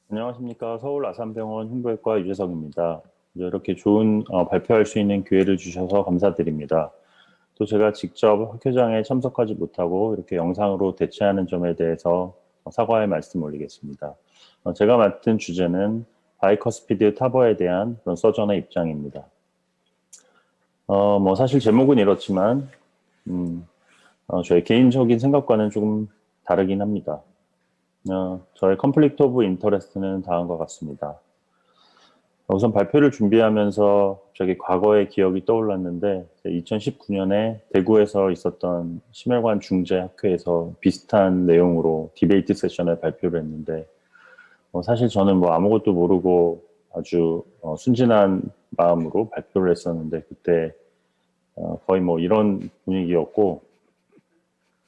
안녕하십니까. 서울 아산병원 흉부외과 유재석입니다. 이렇게 좋은 발표할 수 있는 기회를 주셔서 감사드립니다. 또 제가 직접 학회장에 참석하지 못하고 이렇게 영상으로 대체하는 점에 대해서 사과의 말씀 올리겠습니다. 제가 맡은 주제는 바이커스피드 타버에 대한 그런 서전의 입장입니다. 사실 제목은 이렇지만 저의 개인적인 생각과는 조금 다르긴 합니다. 저의 컨플릭트 오브 인터레스트는 다음과 같습니다. 우선 발표를 준비하면서 갑자기 과거의 기억이 떠올랐는데 2019년에 대구에서 있었던 심혈관 중재 학회에서 비슷한 내용으로 디베이트 세션을 발표를 했는데 사실 저는 뭐 아무것도 모르고 아주 순진한 마음으로 발표를 했었는데 그때 거의 뭐 이런 분위기였고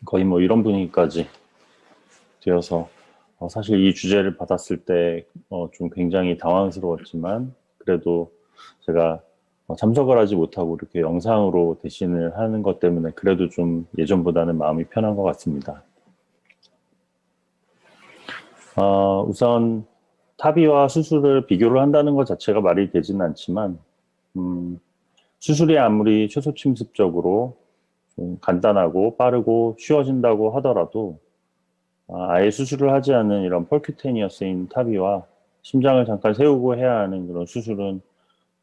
거의 뭐 이런 분위기까지 되어서 사실 이 주제를 받았을 때 좀 굉장히 당황스러웠지만 그래도 제가 참석을 하지 못하고 이렇게 영상으로 대신을 하는 것 때문에 그래도 좀 예전보다는 마음이 편한 것 같습니다. 우선 타비와 수술을 비교를 한다는 것 자체가 말이 되지는 않지만 수술이 아무리 최소침습적으로 좀 간단하고 빠르고 쉬워진다고 하더라도 아예 수술을 하지 않는 이런 펄큐테니어스인 타비와 심장을 잠깐 세우고 해야 하는 그런 수술은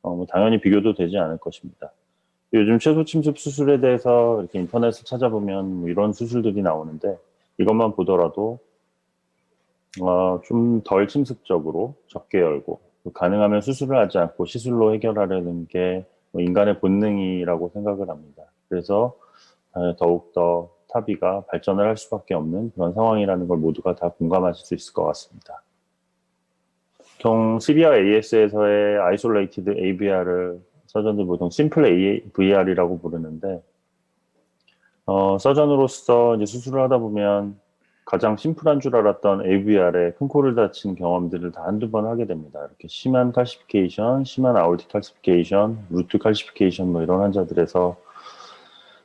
뭐 당연히 비교도 되지 않을 것입니다. 요즘 최소침습 수술에 대해서 이렇게 인터넷을 찾아보면 뭐 이런 수술들이 나오는데 이것만 보더라도 좀 덜 침습적으로 적게 열고 가능하면 수술을 하지 않고 시술로 해결하려는 게뭐 인간의 본능이라고 생각을 합니다. 그래서 더욱더 타비가 발전을 할 수밖에 없는 그런 상황이라는 걸 모두가 다 공감하실 수 있을 것 같습니다. 보통 시비어 AS에서의 아이솔레이티드 AVR을 서전들 보통 심플 AVR이라고 부르는데 서전으로서 이제 수술을 하다 보면 가장 심플한 줄 알았던 AVR에 큰 코를 다친 경험들을 다 한두 번 하게 됩니다. 이렇게 심한 칼시피케이션, 심한 아올틱 칼시피케이션, 루트 칼시피케이션 뭐 이런 환자들에서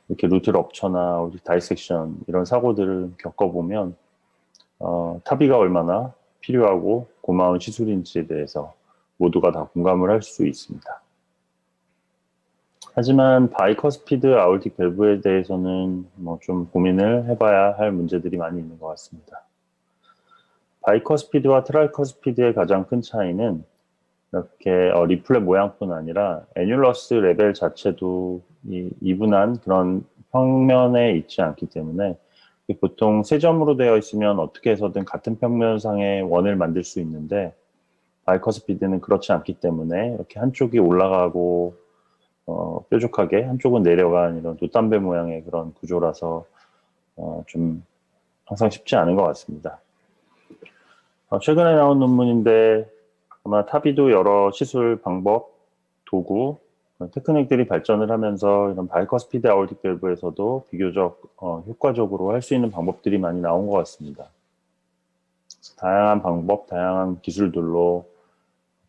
이렇게 루트 럽처나 아올틱 다이섹션 이런 사고들을 겪어보면 타비가 얼마나 필요하고 고마운 시술인지에 대해서 모두가 다 공감을 할 수 있습니다. 하지만 바이커스피드 아올틱 밸브에 대해서는 뭐 좀 고민을 해봐야 할 문제들이 많이 있는 것 같습니다. 바이커스피드와 트라이커스피드의 가장 큰 차이는 이렇게 리플렛 모양뿐 아니라 애뉴러스 레벨 자체도 이분한 그런 평면에 있지 않기 때문에 보통 세 점으로 되어 있으면 어떻게 해서든 같은 평면상의 원을 만들 수 있는데 바이커스피드는 그렇지 않기 때문에 이렇게 한쪽이 올라가고 뾰족하게 한쪽은 내려간 이런 돛담배 모양의 그런 구조라서 좀 항상 쉽지 않은 것 같습니다. 최근에 나온 논문인데 아마 타비도 여러 시술 방법, 도구, 테크닉들이 발전을 하면서 이런 바이커스피드 아올틱 밸브에서도 비교적 효과적으로 할 수 있는 방법들이 많이 나온 것 같습니다. 다양한 방법, 다양한 기술들로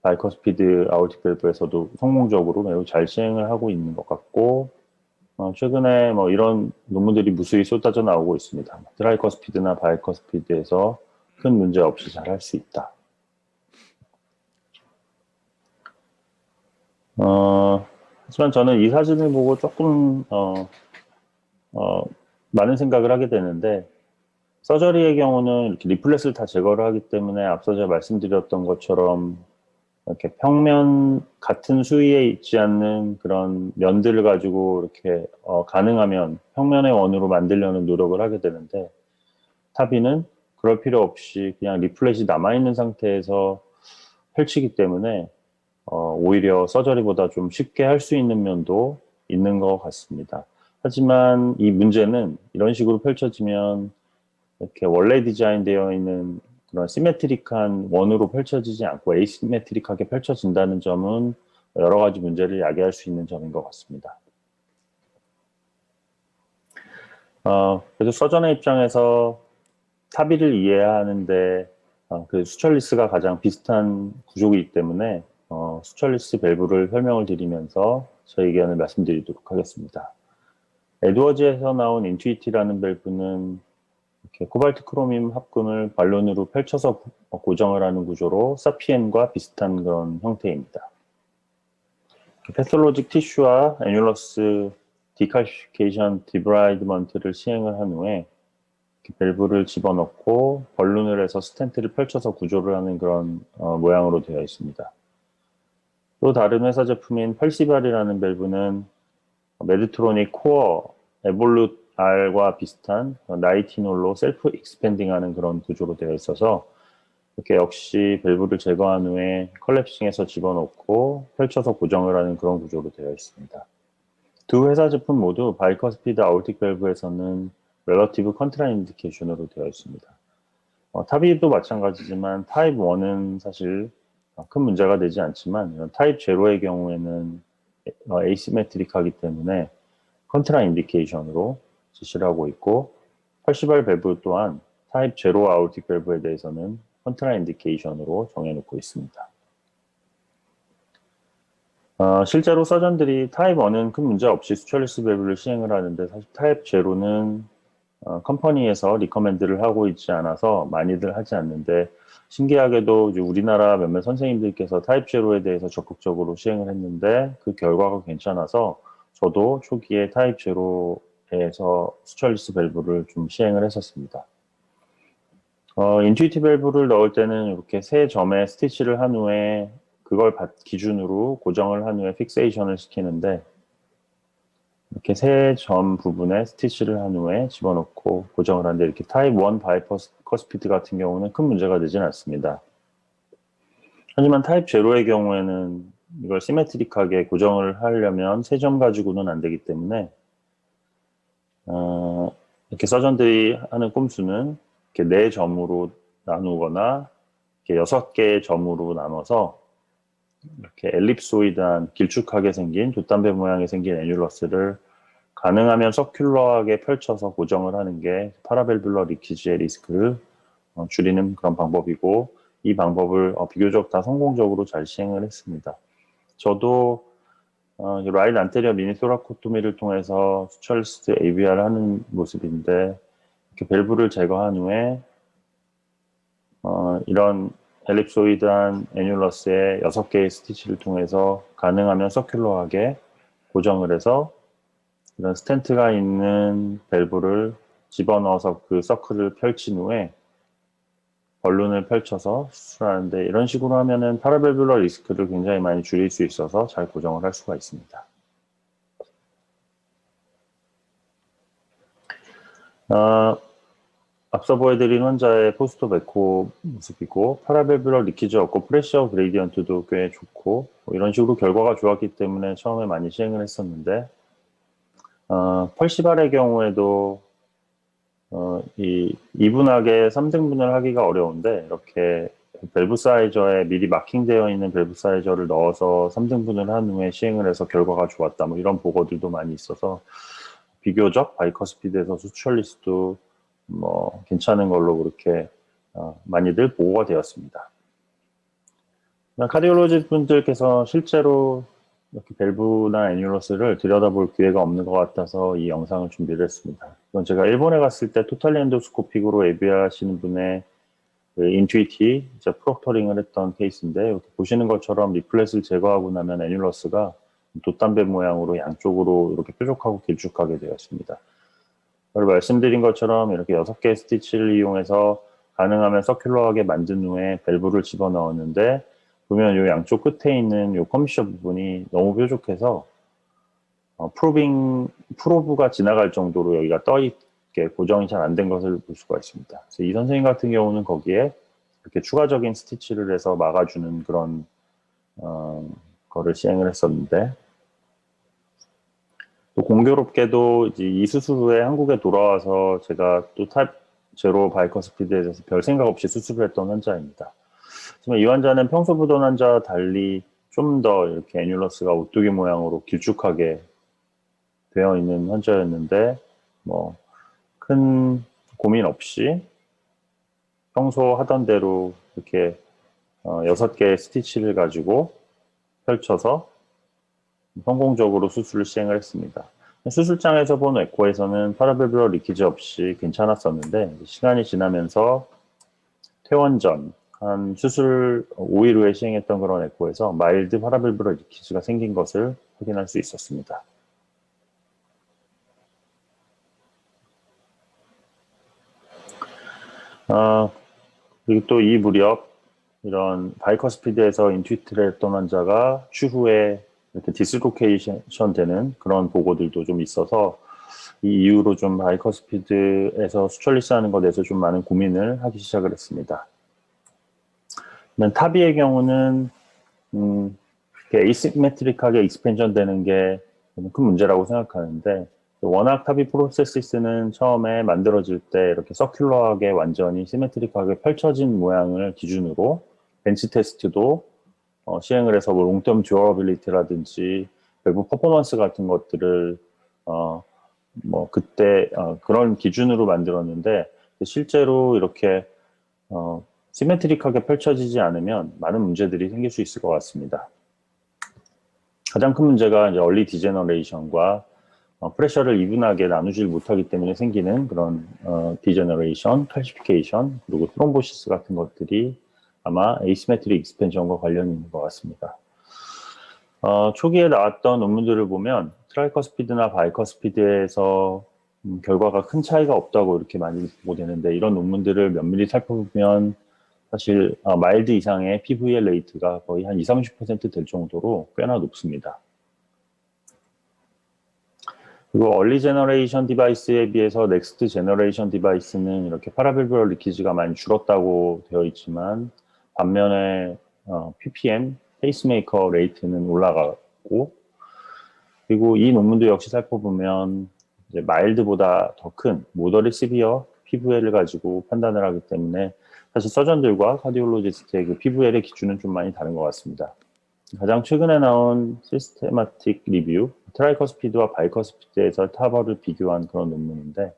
바이커스피드 아올틱 밸브에서도 성공적으로 매우 잘 시행을 하고 있는 것 같고 최근에 뭐 이런 논문들이 무수히 쏟아져 나오고 있습니다. 트라이커스피드나 바이커스피드에서 큰 문제 없이 잘 할 수 있다. 하지만 저는 이 사진을 보고 조금 많은 생각을 하게 되는데 서저리의 경우는 이렇게 리플렛을 다 제거를 하기 때문에 앞서 제가 말씀드렸던 것처럼 이렇게 평면 같은 수위에 있지 않는 그런 면들을 가지고 이렇게 가능하면 평면의 원으로 만들려는 노력을 하게 되는데 타비는 그럴 필요 없이 그냥 리플렛이 남아있는 상태에서 펼치기 때문에 오히려 서저리보다 좀 쉽게 할 수 있는 면도 있는 것 같습니다. 하지만 이 문제는 이런 식으로 펼쳐지면 이렇게 원래 디자인되어 있는 그런 시메트릭한 원으로 펼쳐지지 않고 에이시메트릭하게 펼쳐진다는 점은 여러 가지 문제를 야기할 수 있는 점인 것 같습니다. 그래서 서전의 입장에서 타비를 이해하는데 그 수철리스가 가장 비슷한 구조이기 때문에 수철리스 밸브를 설명을 드리면서 제 의견을 말씀드리도록 하겠습니다. 에드워즈에서 나온 인투이티라는 밸브는 이렇게 코발트 크로뮴 합금을 발론으로 펼쳐서 고정을 하는 구조로 사피엔과 비슷한 그런 형태입니다. 패솔로직 티슈와 애뉴러스 디칼시피케이션 디브라이드먼트를 시행을 한 후에 밸브를 집어넣고 벌룬을 해서 스텐트를 펼쳐서 구조를 하는 그런 모양으로 되어 있습니다. 또 다른 회사 제품인 펄시발이라는 밸브는 메드트로닉 코어 에볼룻 R과 비슷한 나이티놀로 셀프 익스펜딩하는 그런 구조로 되어 있어서 이렇게 역시 밸브를 제거한 후에 컬랩싱해서 집어넣고 펼쳐서 고정을 하는 그런 구조로 되어 있습니다. 두 회사 제품 모두 바이커스피드 아우틱 밸브에서는 렐러티브 컨트라인디케이션으로 되어 있습니다. 타입도 마찬가지지만 타입 1은 사실 큰 문제가 되지 않지만 타입 제로의 경우에는 에이시메트릭하기 때문에 컨트라인디케이션으로 지시를 하고 있고 펄시발 밸브 또한 타입 제로 아우틱 밸브에 대해서는 컨트라인디케이션으로 정해놓고 있습니다. 실제로 서전들이 타입 1은 큰 문제 없이 수철리스 밸브를 시행을 하는데 사실 타입 제로는 컴퍼니에서 리커멘드를 하고 있지 않아서 많이들 하지 않는데 신기하게도 이제 우리나라 몇몇 선생님들께서 타입 제로에 대해서 적극적으로 시행을 했는데 그 결과가 괜찮아서 저도 초기에 타입 제로에서 수철리스 밸브를 좀 시행을 했었습니다. 인투이티 밸브를 넣을 때는 이렇게 세 점에 스티치를 한 후에 그걸 기준으로 고정을 한 후에 픽세이션을 시키는데 이렇게 세 점 부분에 스티치를 한 후에 집어넣고 고정을 하는데 이렇게 타입 1 바이커스피드 같은 경우는 큰 문제가 되지는 않습니다. 하지만 타입 제로의 경우에는 이걸 시메트릭하게 고정을 하려면 세 점 가지고는 안 되기 때문에 이렇게 서전들이 하는 꼼수는 이렇게 네 점으로 나누거나 이렇게 6개의 점으로 나눠서 이렇게 엘립소이드한 길쭉하게 생긴 돛담배 모양이 생긴 애뉴러스를 가능하면 서큘러하게 펼쳐서 고정을 하는 게 파라밸뷸러 리키지의 리스크를 줄이는 그런 방법이고 이 방법을 비교적 다 성공적으로 잘 시행을 했습니다. 저도 라이드 안테리어 미니 토라코토미를 통해서 수철리스 AVR을 하는 모습인데 이렇게 밸브를 제거한 후에 이런 엘립소이드한 애뉴러스의 6개의 스티치를 통해서 가능하면 서큘러하게 고정을 해서 이런 스텐트가 있는 밸브를 집어넣어서 그 서클을 펼친 후에 벌룬을 펼쳐서 수술하는데 이런 식으로 하면은 파라밸뷸러 리스크를 굉장히 많이 줄일 수 있어서 잘 고정을 할 수가 있습니다. 앞서 보여드린 환자의 포스트 에코 모습이고 파라밸뷸러 리키지 없고 프레셔 그레이디언트도 꽤 좋고 이런 식으로 결과가 좋았기 때문에 처음에 많이 시행을 했었는데 펄시발의 경우에도 이 이분하게 3등분을 하기가 어려운데 이렇게 밸브 사이저에 미리 마킹되어 있는 밸브 사이저를 넣어서 3등분을 한 후에 시행을 해서 결과가 좋았다 뭐 이런 보고들도 많이 있어서 비교적 바이커스피드에서 수철리스도 뭐 괜찮은 걸로 그렇게 많이들 보고가 되었습니다. 카디올로지 분들께서 실제로 이렇게 밸브나 애뉴러스를 들여다볼 기회가 없는 것 같아서 이 영상을 준비를 했습니다. 이건 제가 일본에 갔을 때 토탈 엔도스코픽으로 AVR 하시는 분의 그 인투이티 프록터링을 했던 케이스인데 이렇게 보시는 것처럼 리플렛을 제거하고 나면 애뉴러스가 돛담배 모양으로 양쪽으로 이렇게 뾰족하고 길쭉하게 되었습니다. 그리고 말씀드린 것처럼 이렇게 6개의 스티치를 이용해서 가능하면 서큘러하게 만든 후에 밸브를 집어넣었는데 보면 이 양쪽 끝에 있는 이 커미셔 부분이 너무 뾰족해서 프로브가 지나갈 정도로 여기가 떠있게 고정이 잘 안 된 것을 볼 수가 있습니다. 그래서 이 선생님 같은 경우는 거기에 이렇게 추가적인 스티치를 해서 막아주는 그런 거를 시행을 했었는데 또 공교롭게도 이제 이 수술 후에 한국에 돌아와서 제가 또 타입 제로 바이커스피드에 대해서 별 생각 없이 수술을 했던 환자입니다. 하지만 이 환자는 평소 보던 환자와 달리 좀 더 이렇게 애뉴러스가 오뚜기 모양으로 길쭉하게 되어 있는 환자였는데 뭐 큰 고민 없이 평소 하던 대로 이렇게 6개의 스티치를 가지고 펼쳐서 성공적으로 수술을 시행을 했습니다. 수술장에서 본 에코에서는 파라밸브럴 리키지 없이 괜찮았었는데 시간이 지나면서 퇴원 전 한 수술 5일 후에 시행했던 그런 에코에서 마일드 파라밸브럴 리키지가 생긴 것을 확인할 수 있었습니다. 그리고 또 이 무렵 이런 바이커스피드에서 인투이트를 했던 환자가 추후에 이렇게 디스로케이션 되는 그런 보고들도 좀 있어서 이 이후로 좀 바이커스피드에서 수철리스 하는 것에 대해서 좀 많은 고민을 하기 시작을 했습니다. 타비의 경우는 에이시메트릭하게 익스펜션 되는 게 큰 문제라고 생각하는데 워낙 타비 프로세시스는 처음에 만들어질 때 이렇게 서큘러하게 완전히 시메트릭하게 펼쳐진 모양을 기준으로 벤치 테스트도 시행을 해서 뭐 롱텀 듀어러빌리티라든지 외부 퍼포먼스 같은 것들을 뭐 그때 그런 기준으로 만들었는데 실제로 이렇게 시메트릭하게 펼쳐지지 않으면 많은 문제들이 생길 수 있을 것 같습니다. 가장 큰 문제가 이제 얼리 디제너레이션과 프레셔를 이분하게 나누질 못하기 때문에 생기는 그런 디제너레이션, 칼시피케이션, 그리고 트롬보시스 같은 것들이 아마 에이시메트릭 익스펜션과 관련이 있는 것 같습니다. 초기에 나왔던 논문들을 보면 트라이커스피드나 바이커스피드에서 결과가 큰 차이가 없다고 이렇게 많이 보고되는데 이런 논문들을 면밀히 살펴보면 사실 마일드 이상의 PVL 레이트가 거의 한 20-30% 될 정도로 꽤나 높습니다. 그리고 얼리 제너레이션 디바이스에 비해서 넥스트 제너레이션 디바이스는 이렇게 파라밸브럴 리키지가 많이 줄었다고 되어 있지만 반면에 ppm, 페이스메이커 레이트는 올라가고 그리고 이 논문도 역시 살펴보면 이제 마일드보다 더 큰 모더리 시비어 PVL을 가지고 판단을 하기 때문에 사실 서전들과 카디올로지스트의 그 PVL의 기준은 좀 많이 다른 것 같습니다. 가장 최근에 나온 시스테마틱 리뷰, 트라이커스피드와 바이커스피드에서 타버를 비교한 그런 논문인데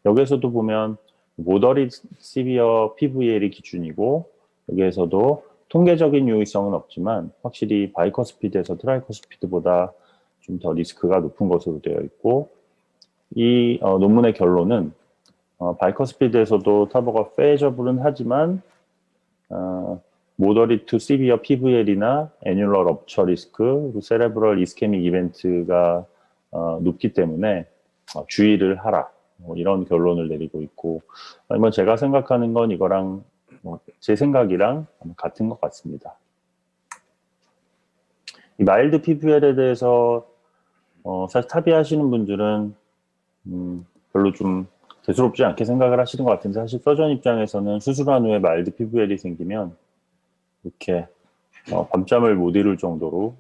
여기에서도 보면 모더리 시비어 PVL이 기준이고 여기에서도 통계적인 유의성은 없지만 확실히 바이커스피드에서 트라이커스피드보다 좀 더 리스크가 높은 것으로 되어 있고 이 논문의 결론은 바이커스피드에서도 타버가 페이저블은 하지만 모더리 투 시비어 PVL이나 애뉴러 럽처 리스크, 그리고 세레브럴 이스케믹 이벤트가 높기 때문에 주의를 하라. 이런 결론을 내리고 있고 뭐 제가 생각하는 건 이거랑 제 생각이랑 같은 것 같습니다. 이 마일드 PVL에 대해서 사실 타비 하시는 분들은 별로 좀 대수롭지 않게 생각을 하시는 것 같은데 사실 서전 입장에서는 수술한 후에 마일드 PVL이 생기면 이렇게 밤잠을 못 이룰 정도로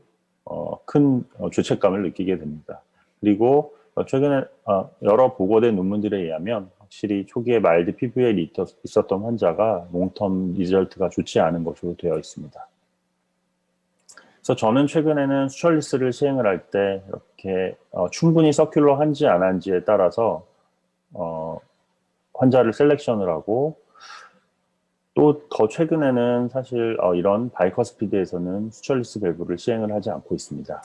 큰 죄책감을 느끼게 됩니다. 그리고 최근에 여러 보고된 논문들에 의하면 확실히 초기에 마일드 PVL이 있었던 환자가 롱텀 리절트가 좋지 않은 것으로 되어 있습니다. 그래서 저는 최근에는 수철리스를 시행을 할 때 이렇게 충분히 서큘러한지 안 한지에 따라서 환자를 셀렉션을 하고 또 더 최근에는 사실 이런 바이커스피드에서는 수철리스 밸브를 시행을 하지 않고 있습니다.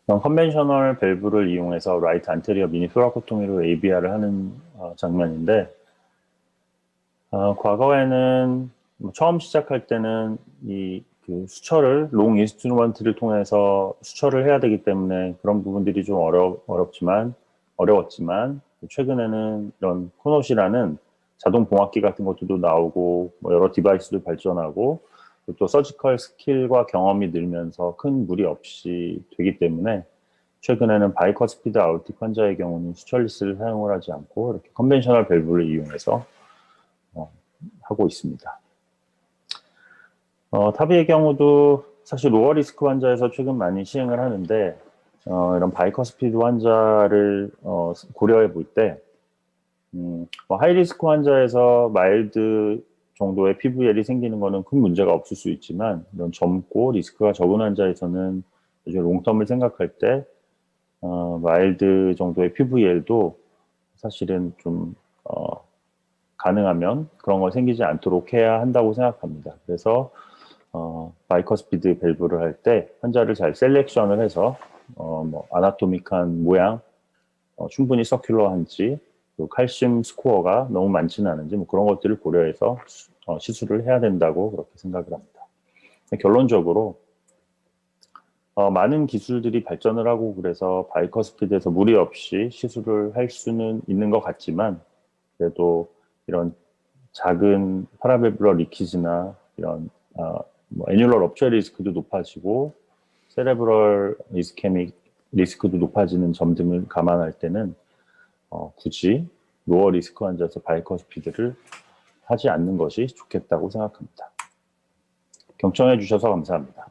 컨벤셔널 밸브를 이용해서 라이트 안테리어 미니 토라코토미로 ABR을 하는 장면인데 과거에는 처음 시작할 때는 그 수철을 롱 인스트루먼트를 통해서 수철을 해야 되기 때문에 그런 부분들이 좀 어려웠지만 최근에는 이런 코노시라는 자동 봉합기 같은 것들도 나오고 여러 디바이스도 발전하고 또 서지컬 스킬과 경험이 늘면서 큰 무리 없이 되기 때문에 최근에는 바이커스피드 아우틱 환자의 경우는 수철리스를 사용을 하지 않고 이렇게 컨벤셔널 밸브를 이용해서 하고 있습니다. 타비의 경우도 사실 로어 리스크 환자에서 최근 많이 시행을 하는데 이런 바이커스피드 환자를 고려해 볼 때 하이 리스크 환자에서 마일드 정도의 PVL이 생기는 것은 큰 문제가 없을 수 있지만 이런 젊고 리스크가 적은 환자에서는 롱텀을 생각할 때 마일드 정도의 PVL도 사실은 좀 가능하면 그런 거 생기지 않도록 해야 한다고 생각합니다. 그래서 바이커스피드 밸브를 할 때 환자를 잘 셀렉션을 해서 뭐 아나토믹한 모양, 충분히 서큘러한지, 또 칼슘 스코어가 너무 많지는 않은지 뭐 그런 것들을 고려해서 시술을 해야 된다고 그렇게 생각을 합니다. 결론적으로 많은 기술들이 발전을 하고 그래서 바이커스피드에서 무리 없이 시술을 할 수는 있는 것 같지만 그래도 이런 작은 파라밸브럴 리키지나 이런 뭐 애뉴럴 럽처 리스크도 높아지고 세레브럴 이스케믹 리스크도 높아지는 점 등을 감안할 때는 굳이 로어 리스크 환자에서 바이커스피드를 하지 않는 것이 좋겠다고 생각합니다. 경청해 주셔서 감사합니다.